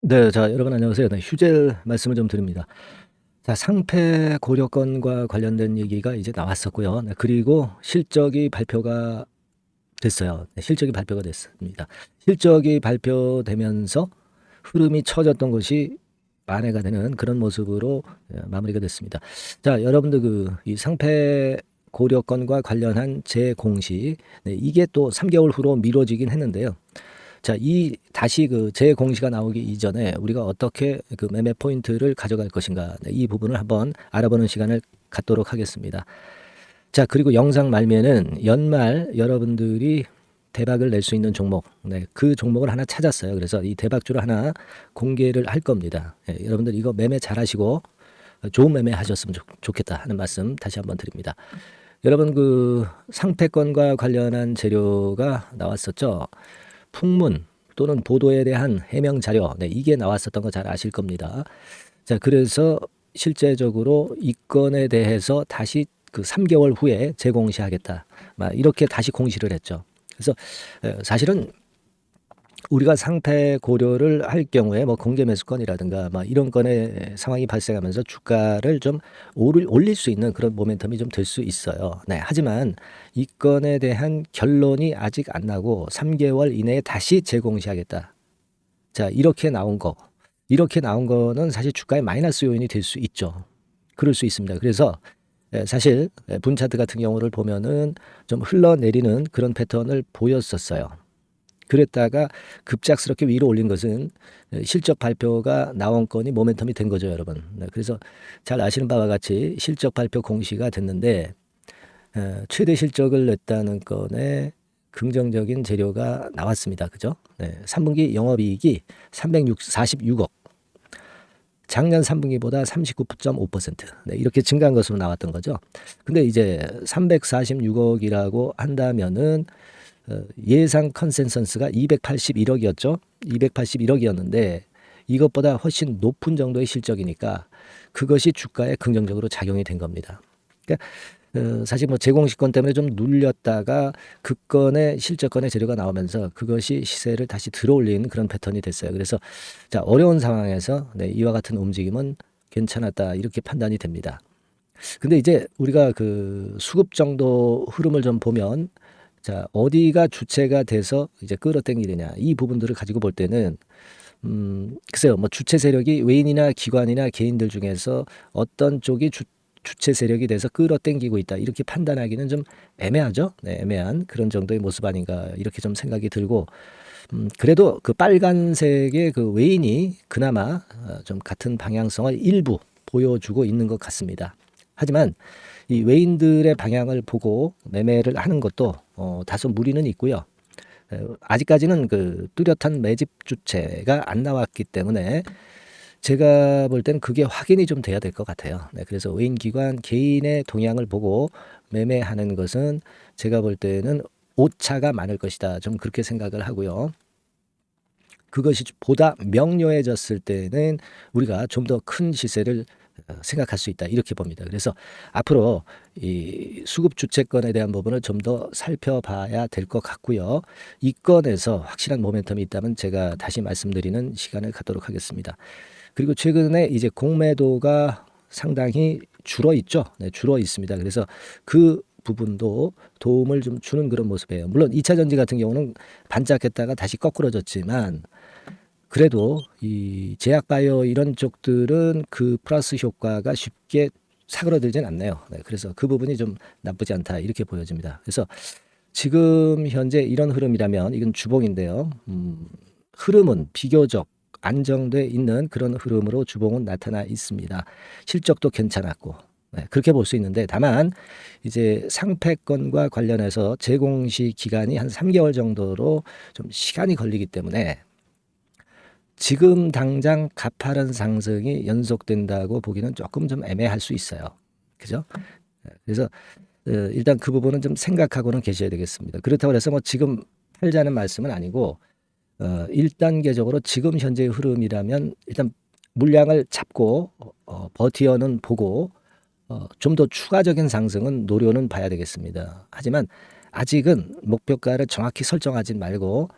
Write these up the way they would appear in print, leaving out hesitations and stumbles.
네. 자, 여러분 안녕하세요. 네, 휴재 말씀을 좀 드립니다. 자, 상패 고려건과 관련된 얘기가 이제 나왔었고요. 네, 그리고 실적이 발표가 됐어요. 네, 실적이 발표가 됐습니다. 실적이 발표되면서 흐름이 처졌던 것이 만회가 되는 그런 모습으로 마무리가 됐습니다. 자, 여러분들 이 상패 고려건과 관련한 재공시, 네, 이게 또 3개월 후로 미뤄지긴 했는데요. 자, 다시 재공시가 나오기 이전에 우리가 어떻게 그 매매 포인트를 가져갈 것인가, 네, 이 부분을 한번 알아보는 시간을 갖도록 하겠습니다. 자, 그리고 영상 말미에는 연말 여러분들이 대박을 낼 수 있는 종목, 네, 그 종목을 하나 찾았어요. 그래서 이 대박주를 하나 공개를 할 겁니다. 여러분들 이거 매매 잘 하시고 좋은 매매 하셨으면 좋겠다 하는 말씀 다시 한번 드립니다. 여러분, 상패권과 관련한 재료가 나왔었죠. 풍문 또는 보도에 대한 해명 자료, 네, 이게 나왔었던 거 잘 아실 겁니다. 자, 그래서 실제적으로 이 건에 대해서 다시 3개월 후에 재공시하겠다, 막 이렇게 다시 공시를 했죠. 그래서 사실은 우리가 상패 고려를 할 경우에 뭐 공개 매수건이라든가 막 이런 건의 상황이 발생하면서 주가를 좀 올릴 수 있는 그런 모멘텀이 좀 될 수 있어요. 네, 하지만 이 건에 대한 결론이 아직 안 나고 3개월 이내에 다시 재공시하겠다. 자, 이렇게 나온 거는 사실 주가의 마이너스 요인이 될 수 있죠. 그럴 수 있습니다. 그래서 사실 분 차트 같은 경우를 보면은 좀 흘러내리는 그런 패턴을 보였었어요. 그랬다가 급작스럽게 위로 올린 것은 실적 발표가 나온 건이 모멘텀이 된 거죠, 여러분. 네, 그래서 잘 아시는 바와 같이 실적 발표 공시가 됐는데 최대 실적을 냈다는 건에 긍정적인 재료가 나왔습니다. 그죠? 네, 3분기 영업이익이 346억. 작년 3분기보다 39.5%. 네, 이렇게 증가한 것으로 나왔던 거죠. 근데 이제 346억이라고 한다면은 예상 컨센서스가 281억이었죠. 281억이었는데 이것보다 훨씬 높은 정도의 실적이니까 그것이 주가에 긍정적으로 작용이 된 겁니다. 그러니까 사실 뭐 재공시권 때문에 좀 눌렸다가 그 건의 실적건의 재료가 나오면서 그것이 시세를 다시 들어올리는 그런 패턴이 됐어요. 그래서 자, 어려운 상황에서 네, 이와 같은 움직임은 괜찮았다, 이렇게 판단이 됩니다. 근데 이제 우리가 수급 정도 흐름을 좀 보면, 자, 어디가 주체가 돼서 이제 끌어당기느냐, 이 부분들을 가지고 볼 때는 글쎄요, 뭐 주체 세력이 외인이나 기관이나 개인들 중에서 어떤 쪽이 주체 세력이 돼서 끌어당기고 있다, 이렇게 판단하기는 좀 애매하죠. 네, 애매한 그런 정도의 모습 아닌가, 이렇게 좀 생각이 들고, 그래도 그 빨간색의 그 외인이 그나마 좀 같은 방향성을 일부 보여주고 있는 것 같습니다. 하지만 이 외인들의 방향을 보고 매매를 하는 것도 다소 무리는 있고요. 아직까지는 뚜렷한 매집 주체가 안 나왔기 때문에 제가 볼 때는 그게 확인이 좀 돼야 될 것 같아요. 네, 그래서 외인 기관 개인의 동향을 보고 매매하는 것은 제가 볼 때는 오차가 많을 것이다, 좀 그렇게 생각을 하고요. 그것이 보다 명료해졌을 때는 우리가 좀 더 큰 시세를 생각할 수 있다, 이렇게 봅니다. 그래서 앞으로 이 수급 주체권에 대한 부분을 좀 더 살펴봐야 될 것 같고요. 이 건에서 확실한 모멘텀이 있다면 제가 다시 말씀드리는 시간을 갖도록 하겠습니다. 그리고 최근에 이제 공매도가 상당히 줄어 있죠. 네, 줄어 있습니다. 그래서 그 부분도 도움을 좀 주는 그런 모습이에요. 물론 2차 전지 같은 경우는 반짝했다가 다시 거꾸러졌지만, 그래도 이 제약 바이오 이런 쪽들은 그 플러스 효과가 쉽게 사그러들진 않네요. 네, 그래서 그 부분이 좀 나쁘지 않다, 이렇게 보여집니다. 그래서 지금 현재 이런 흐름이라면 이건 주봉인데요. 흐름은 비교적 안정돼 있는 그런 흐름으로 주봉은 나타나 있습니다. 실적도 괜찮았고, 네, 그렇게 볼 수 있는데, 다만 이제 상패권과 관련해서 재공시 기간이 한 3개월 정도로 좀 시간이 걸리기 때문에 지금 당장 가파른 상승이 연속된다고 보기는 조금 좀 애매할 수 있어요. 그죠? 그래서 일단 그 부분은 좀 생각하고는 계셔야 되겠습니다. 그렇다고 해서 뭐 지금 팔자는 말씀은 아니고 1단계적으로 지금 현재의 흐름이라면 일단 물량을 잡고 버티어는 보고 좀 더 추가적인 상승은 노려는 봐야 되겠습니다. 하지만 아직은 목표가를 정확히 설정하지 말고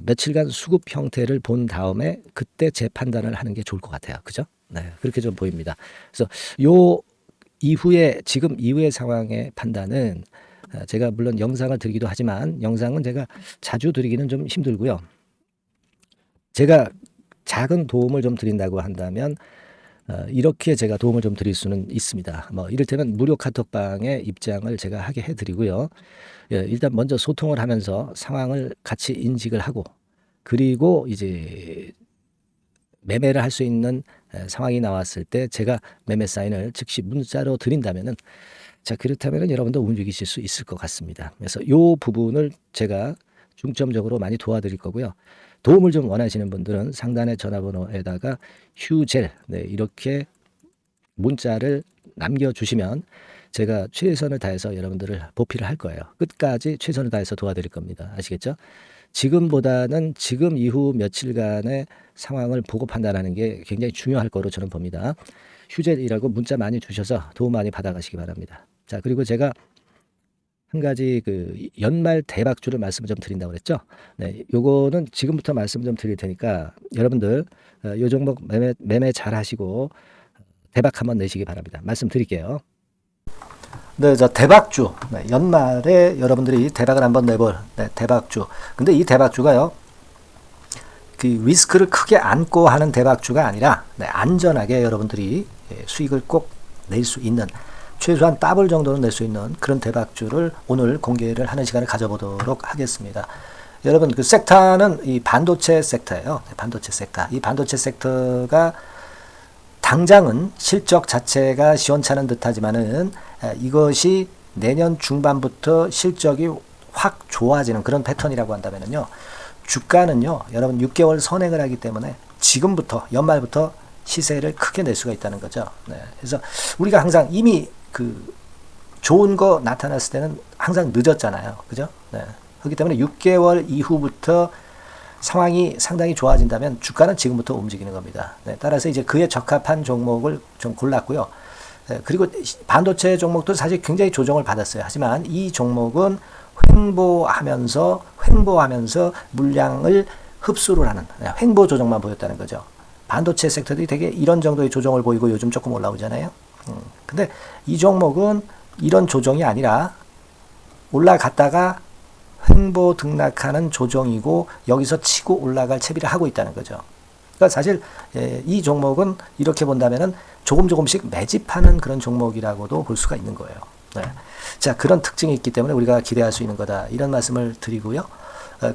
며칠간 수급 형태를 본 다음에 그때 재판단을 하는 게 좋을 것 같아요. 그죠? 네, 그렇게 좀 보입니다. 그래서 요 이후에 지금 이후의 상황의 판단은 제가 물론 영상을 드리기도 하지만 영상은 제가 자주 드리기는 좀 힘들고요. 제가 작은 도움을 좀 드린다고 한다면 이렇게 제가 도움을 좀 드릴 수는 있습니다. 뭐 이를테면 무료 카톡방의 입장을 제가 하게 해드리고요. 예, 일단 먼저 소통을 하면서 상황을 같이 인식을 하고 그리고 이제 매매를 할 수 있는 상황이 나왔을 때 제가 매매 사인을 즉시 문자로 드린다면은 자 그렇다면은 여러분도 움직이실 수 있을 것 같습니다. 그래서 요 부분을 제가 중점적으로 많이 도와드릴 거고요. 도움을 좀 원하시는 분들은 상단의 전화번호에다가 휴젤 네, 이렇게 문자를 남겨주시면 제가 최선을 다해서 여러분들을 보필을 할 거예요. 끝까지 최선을 다해서 도와드릴 겁니다. 아시겠죠? 지금보다는 지금 이후 며칠간의 상황을 보고 판단하는 게 굉장히 중요할 거로 저는 봅니다. 휴젤이라고 문자 많이 주셔서 도움 많이 받아가시기 바랍니다. 자, 그리고 제가 한 가지 그 연말 대박주를 말씀을 좀 드린다고 그랬죠. 네, 요거는 지금부터 말씀 좀 드릴 테니까 여러분들 요 종목 매매 잘 하시고 대박 한번 내시기 바랍니다. 말씀 드릴게요. 네, 저 대박주. 네, 연말에 여러분들이 대박을 한번 내볼 대박주. 근데 이 대박주가요. 그 리스크를 크게 안고 하는 대박주가 아니라 안전하게 여러분들이 수익을 꼭 낼 수 있는 최소한 더블 정도는 낼 수 있는 그런 대박주를 오늘 공개를 하는 시간을 가져보도록 하겠습니다. 여러분 그 섹터는 이 반도체 섹터예요. 반도체 섹터. 이 반도체 섹터가 당장은 실적 자체가 시원찮은 듯하지만은 이것이 내년 중반부터 실적이 확 좋아지는 그런 패턴이라고 한다면요. 주가는요, 여러분 6개월 선행을 하기 때문에 지금부터 연말부터 시세를 크게 낼 수가 있다는 거죠. 네. 그래서 우리가 항상 이미 그 좋은 거 나타났을 때는 항상 늦었잖아요. 그죠? 네. 그렇기 때문에 6개월 이후부터 상황이 상당히 좋아진다면 주가는 지금부터 움직이는 겁니다. 네. 따라서 이제 그에 적합한 종목을 좀 골랐고요. 네. 그리고 반도체 종목도 사실 굉장히 조정을 받았어요. 하지만 이 종목은 횡보하면서 물량을 흡수를 하는 횡보 조정만 보였다는 거죠. 반도체 섹터들이 되게 이런 정도의 조정을 보이고 요즘 조금 올라오잖아요. 근데 이 종목은 이런 조정이 아니라 올라갔다가 횡보 등락하는 조정이고 여기서 치고 올라갈 채비를 하고 있다는 거죠. 그러니까 사실 이 종목은 이렇게 본다면은 조금씩 매집하는 그런 종목이라고도 볼 수가 있는 거예요. 네. 자, 그런 특징이 있기 때문에 우리가 기대할 수 있는 거다. 이런 말씀을 드리고요.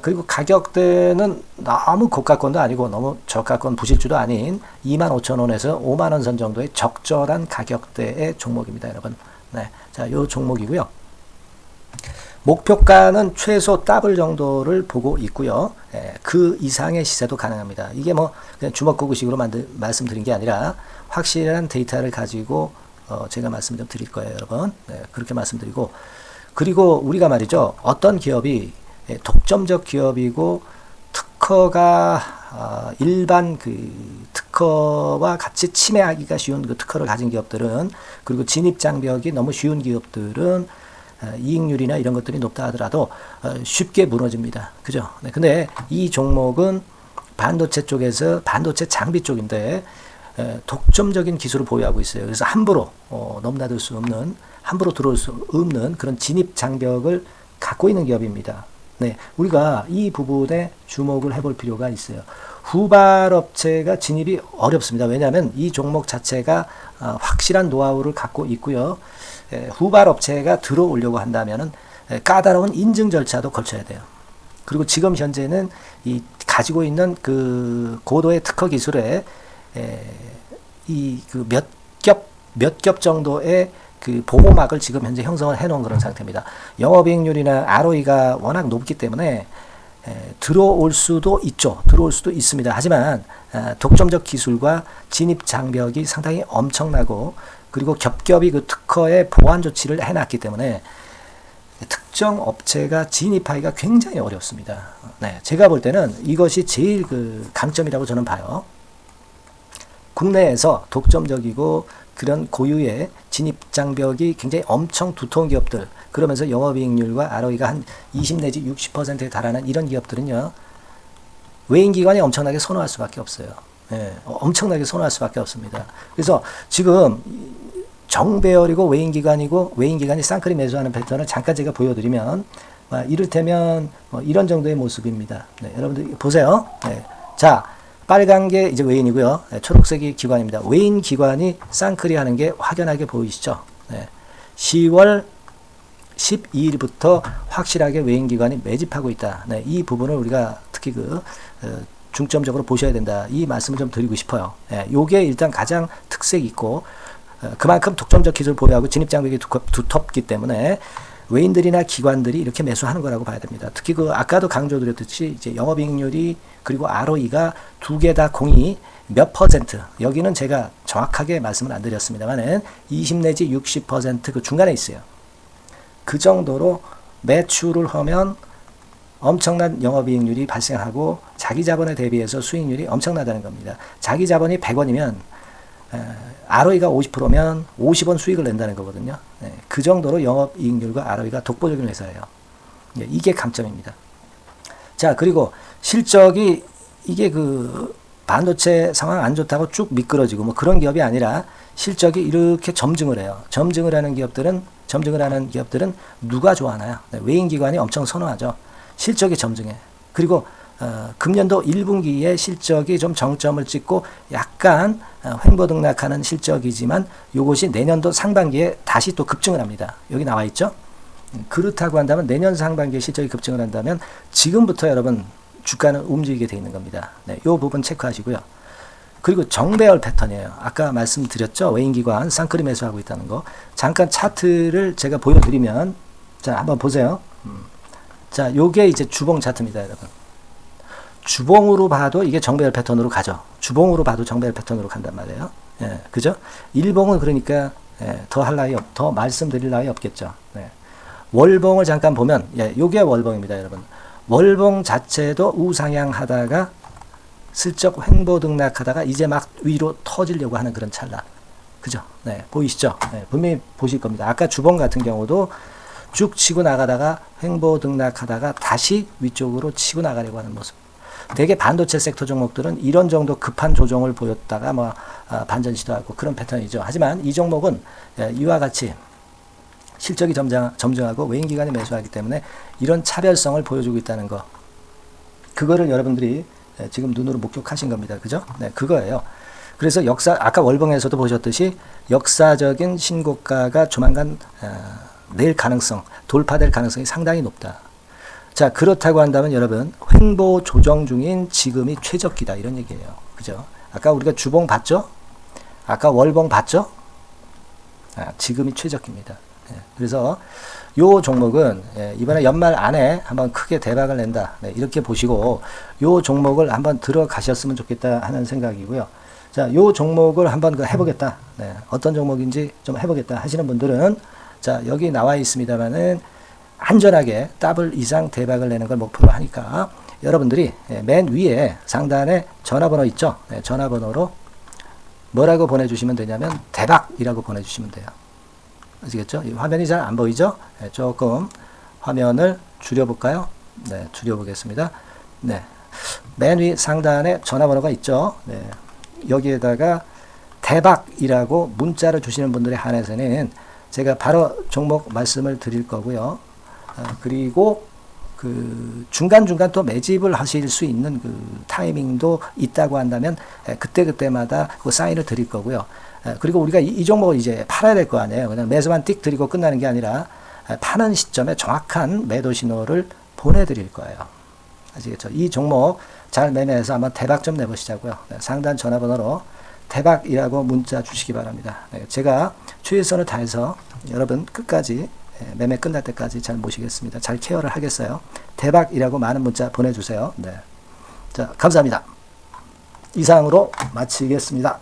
그리고 가격대는 너무 고가권도 아니고 너무 저가권 부실주도 아닌 25,000원에서 50,000원 선 정도의 적절한 가격대의 종목입니다, 여러분. 네. 자, 요 종목이고요. 목표가는 최소 더블 정도를 보고 있고요. 그 이상의 시세도 가능합니다. 이게 뭐 그냥 주먹구구식으로 말씀드린 게 아니라 확실한 데이터를 가지고 제가 말씀 좀 드릴 거예요, 여러분. 네, 그렇게 말씀드리고 그리고 우리가 말이죠. 어떤 기업이 독점적 기업이고 특허가 일반 그 특허와 같이 침해하기가 쉬운 그 특허를 가진 기업들은 그리고 진입 장벽이 너무 쉬운 기업들은 이익률이나 이런 것들이 높다 하더라도 쉽게 무너집니다. 그죠? 네, 근데 이 종목은 반도체 쪽에서 반도체 장비 쪽인데 독점적인 기술을 보유하고 있어요. 그래서 함부로 넘나들 수 없는 함부로 들어올 수 없는 그런 진입 장벽을 갖고 있는 기업입니다. 네, 우리가 이 부분에 주목을 해볼 필요가 있어요. 후발업체가 진입이 어렵습니다. 왜냐하면 이 종목 자체가 확실한 노하우를 갖고 있고요. 후발업체가 들어오려고 한다면은 까다로운 인증 절차도 거쳐야 돼요. 그리고 지금 현재는 이 가지고 있는 그 고도의 특허 기술에 이 그 몇 겹 정도의 그 보호막을 지금 현재 형성을 해놓은 그런 상태입니다. 영업이익률이나 ROE가 워낙 높기 때문에 들어올 수도 있죠. 들어올 수도 있습니다. 하지만 독점적 기술과 진입 장벽이 상당히 엄청나고 그리고 겹겹이 그 특허의 보완 조치를 해놨기 때문에 특정 업체가 진입하기가 굉장히 어렵습니다. 네, 제가 볼 때는 이것이 제일 그 강점이라고 저는 봐요. 국내에서 독점적이고 그런 고유의 진입 장벽이 굉장히 엄청 두터운 기업들 그러면서 영업이익률과 ROE가 한 20 내지 60%에 달하는 이런 기업들은요. 외인 기관이 엄청나게 선호할 수밖에 없어요. 예, 엄청나게 선호할 수밖에 없습니다. 그래서 지금 정배열이고 외인 기관이고 외인 기관이 쌍끌이 매수하는 패턴을 잠깐 제가 보여드리면 이를테면 이런 정도의 모습입니다. 네, 여러분들 보세요. 네, 자, 빨간 게 이제 외인이고요. 네, 초록색이 기관입니다. 외인 기관이 쌍끌이 하는 게 확연하게 보이시죠? 네, 10월 12일부터 확실하게 외인 기관이 매집하고 있다. 네, 이 부분을 우리가 특히 중점적으로 보셔야 된다. 이 말씀을 좀 드리고 싶어요. 네, 요게 일단 가장 특색이 있고 그만큼 독점적 기술을 보유하고 진입장벽이 두텁기 때문에 외인들이나 기관들이 이렇게 매수하는 거라고 봐야 됩니다. 특히 아까도 강조드렸듯이 이제 영업이익률이 그리고 ROE가 두 개 다 공이 몇 퍼센트, 여기는 제가 정확하게 말씀을 안 드렸습니다만은 20 내지 60% 그 중간에 있어요. 그 정도로 매출을 하면 엄청난 영업이익률이 발생하고 자기 자본에 대비해서 수익률이 엄청나다는 겁니다. 자기 자본이 100원이면 ROE가 50%면 50원 수익을 낸다는 거거든요. 네, 그 정도로 영업이익률과 ROE가 독보적인 회사예요. 네, 이게 강점입니다. 자, 그리고 실적이 이게 반도체 상황 안 좋다고 쭉 미끄러지고 뭐 그런 기업이 아니라 실적이 이렇게 점증을 해요. 점증을 하는 기업들은 누가 좋아하나요? 네, 외인 기관이 엄청 선호하죠. 실적이 점증해. 그리고 금년도 1분기에 실적이 좀 정점을 찍고 약간 횡보등락하는 실적이지만 이것이 내년도 상반기에 다시 또 급증을 합니다. 여기 나와 있죠? 그렇다고 한다면 내년 상반기에 실적이 급증을 한다면 지금부터 여러분 주가는 움직이게 되어 있는 겁니다. 네, 이 부분 체크하시고요. 그리고 정배열 패턴이에요. 아까 말씀드렸죠? 외인기관 쌍끌이 매수하고 있다는 거. 잠깐 차트를 제가 보여드리면 자, 한번 보세요. 자, 요게 이제 주봉 차트입니다, 여러분. 주봉으로 봐도 이게 정배열 패턴으로 가죠. 주봉으로 봐도 정배열 패턴으로 간단 말이에요. 예, 그죠? 일봉은 그러니까 더 말씀드릴 나위 없겠죠. 네. 월봉을 잠깐 보면 요게 월봉입니다, 여러분. 월봉 자체도 우상향 하다가 슬쩍 횡보등락하다가 이제 막 위로 터지려고 하는 그런 찰나. 그죠? 네, 보이시죠? 네, 분명히 보실 겁니다. 아까 주봉 같은 경우도 쭉 치고 나가다가 횡보등락하다가 다시 위쪽으로 치고 나가려고 하는 모습. 대개 반도체 섹터 종목들은 이런 정도 급한 조정을 보였다가 반전 시도하고 그런 패턴이죠. 하지만 이 종목은 이와 같이 실적이 점증하고 외인기관이 매수하기 때문에 이런 차별성을 보여주고 있다는 거. 그거를 여러분들이 지금 눈으로 목격하신 겁니다. 그죠? 네, 그거예요. 그래서 아까 월봉에서도 보셨듯이 역사적인 신고가가 조만간 돌파될 가능성이 상당히 높다. 자, 그렇다고 한다면 여러분, 횡보 조정 중인 지금이 최적기다. 이런 얘기예요. 그죠? 아까 우리가 주봉 봤죠? 아까 월봉 봤죠? 지금이 최적기입니다. 그래서 요 종목은 이번에 연말 안에 한번 크게 대박을 낸다. 네, 이렇게 보시고 요 종목을 한번 들어가셨으면 좋겠다 하는 생각이고요. 자, 요 종목을 한번 해보겠다. 네, 어떤 종목인지 좀 해보겠다 하시는 분들은 자, 여기 나와 있습니다만은 안전하게 더블 이상 대박을 내는 걸 목표로 하니까 여러분들이 맨 위에 상단에 전화번호 있죠? 네, 전화번호로 뭐라고 보내주시면 되냐면 대박이라고 보내주시면 돼요. 아시겠죠? 이 화면이 잘 안 보이죠? 네, 조금 화면을 줄여볼까요? 네, 줄여보겠습니다. 네, 맨 위 상단에 전화번호가 있죠? 네, 여기에다가 대박이라고 문자를 주시는 분들에 한해서는 제가 바로 종목 말씀을 드릴 거고요. 그리고 중간중간 또 매집을 하실 수 있는 타이밍도 있다고 한다면 그때마다 그 사인을 드릴 거고요. 그리고 우리가 이 종목을 이제 팔아야 될 거 아니에요. 그냥 매수만 띡 드리고 끝나는 게 아니라 파는 시점에 정확한 매도 신호를 보내드릴 거예요. 아시겠죠? 이 종목 잘 매매해서 한번 대박 좀 내보시자고요. 상단 전화번호로 대박이라고 문자 주시기 바랍니다. 제가 최선을 다해서 여러분 끝까지 매매 끝날 때까지 잘 모시겠습니다. 잘 케어를 하겠어요. 대박이라고 많은 문자 보내주세요. 네. 자, 감사합니다. 이상으로 마치겠습니다.